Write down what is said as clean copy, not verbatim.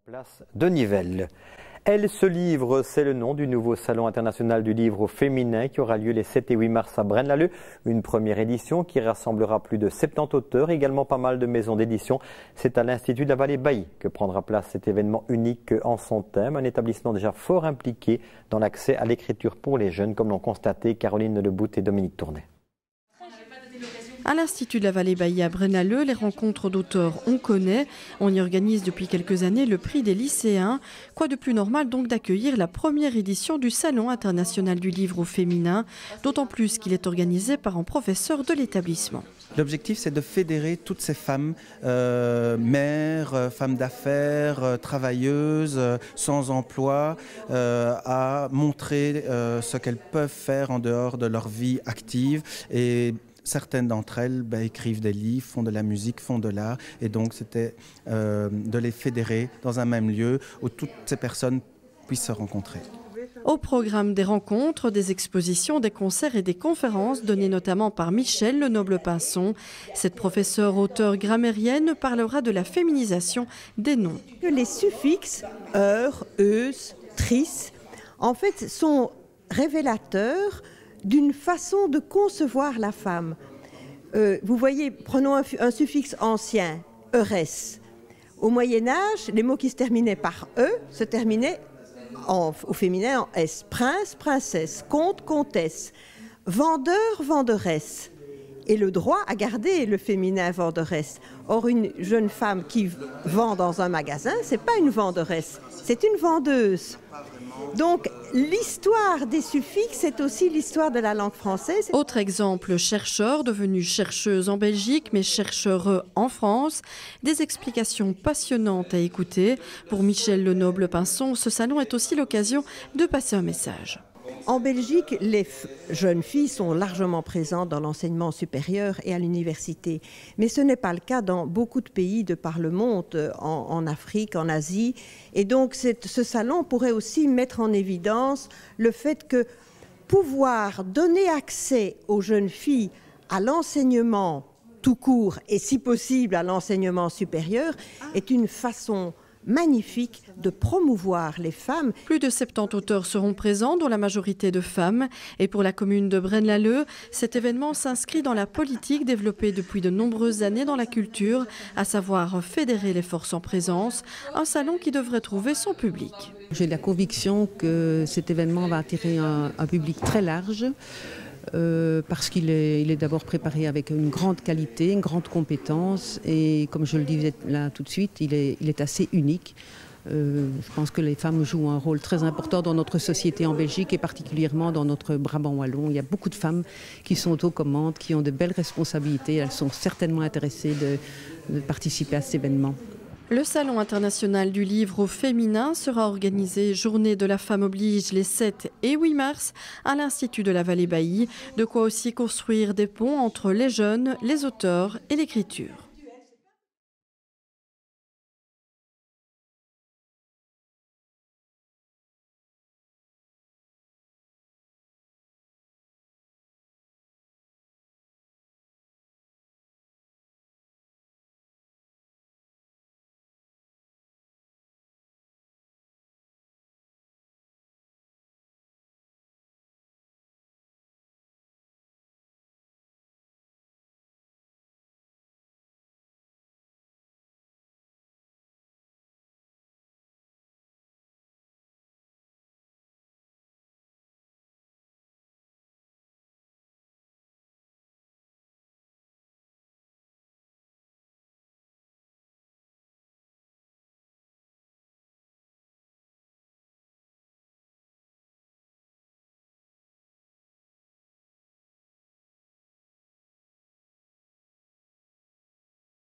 Place de Nivelles. Elle se livre, c'est le nom du nouveau Salon international du livre au féminin qui aura lieu les 7 et 8 mars à Braine-l'Alleud. Une première édition qui rassemblera plus de 70 auteurs, également pas mal de maisons d'édition. C'est à l'Institut de la Vallée-Bailly que prendra place cet événement unique en son thème. Un établissement déjà fort impliqué dans l'accès à l'écriture pour les jeunes, comme l'ont constaté Caroline Lebout et Dominique Tournet. À l'Institut de la Vallée-Bailly à Braine-l'Alleud, les rencontres d'auteurs, on connaît. On y organise depuis quelques années le prix des lycéens. Quoi de plus normal donc d'accueillir la première édition du Salon international du livre au féminin, d'autant plus qu'il est organisé par un professeur de l'établissement. L'objectif, c'est de fédérer toutes ces femmes, mères, femmes d'affaires, travailleuses, sans emploi, à montrer ce qu'elles peuvent faire en dehors de leur vie active. Et certaines d'entre elles écrivent des livres, font de la musique, font de l'art. Et donc, c'était de les fédérer dans un même lieu où toutes ces personnes puissent se rencontrer. Au programme des rencontres, des expositions, des concerts et des conférences données notamment par Michèle Lenoble-Pinson. Cette professeure auteure grammairienne parlera de la féminisation des noms. Les suffixes heure, euse, tris, en fait, sont révélateurs d'une façon de concevoir la femme. Vous voyez, prenons un suffixe ancien, eures. Au Moyen-Âge, les mots qui se terminaient par e se terminaient au féminin en s. Prince, princesse, comte, comtesse, vendeur, venderesse. Et le droit a gardé le féminin venderesse. Or, une jeune femme qui vend dans un magasin, c'est pas une venderesse, c'est une vendeuse. Donc, l'histoire des suffixes, c'est aussi l'histoire de la langue française. Autre exemple, chercheur devenu chercheuse en Belgique, mais chercheureux en France. Des explications passionnantes à écouter. Pour Michèle Lenoble-Pinson, ce salon est aussi l'occasion de passer un message. En Belgique, les jeunes filles sont largement présentes dans l'enseignement supérieur et à l'université. Mais ce n'est pas le cas dans beaucoup de pays de par le monde, en Afrique, en Asie. Et donc ce salon pourrait aussi mettre en évidence le fait que pouvoir donner accès aux jeunes filles à l'enseignement tout court et si possible à l'enseignement supérieur est une façon magnifique de promouvoir les femmes. Plus de 70 auteurs seront présents, dont la majorité de femmes. Et pour la commune de Braine-l'Alleud, cet événement s'inscrit dans la politique développée depuis de nombreuses années dans la culture, à savoir fédérer les forces en présence, un salon qui devrait trouver son public. J'ai la conviction que cet événement va attirer un public très large. Parce qu'il est d'abord préparé avec une grande qualité, une grande compétence et comme je le disais là tout de suite, il est assez unique. Je pense que les femmes jouent un rôle très important dans notre société en Belgique et particulièrement dans notre Brabant wallon. Il y a beaucoup de femmes qui sont aux commandes, qui ont de belles responsabilités. Elles sont certainement intéressées de participer à cet événement. Le Salon international du livre au féminin sera organisé Journée de la femme oblige les 7 et 8 mars à l'Institut de la Vallée-Bailly. De quoi aussi construire des ponts entre les jeunes, les auteurs et l'écriture.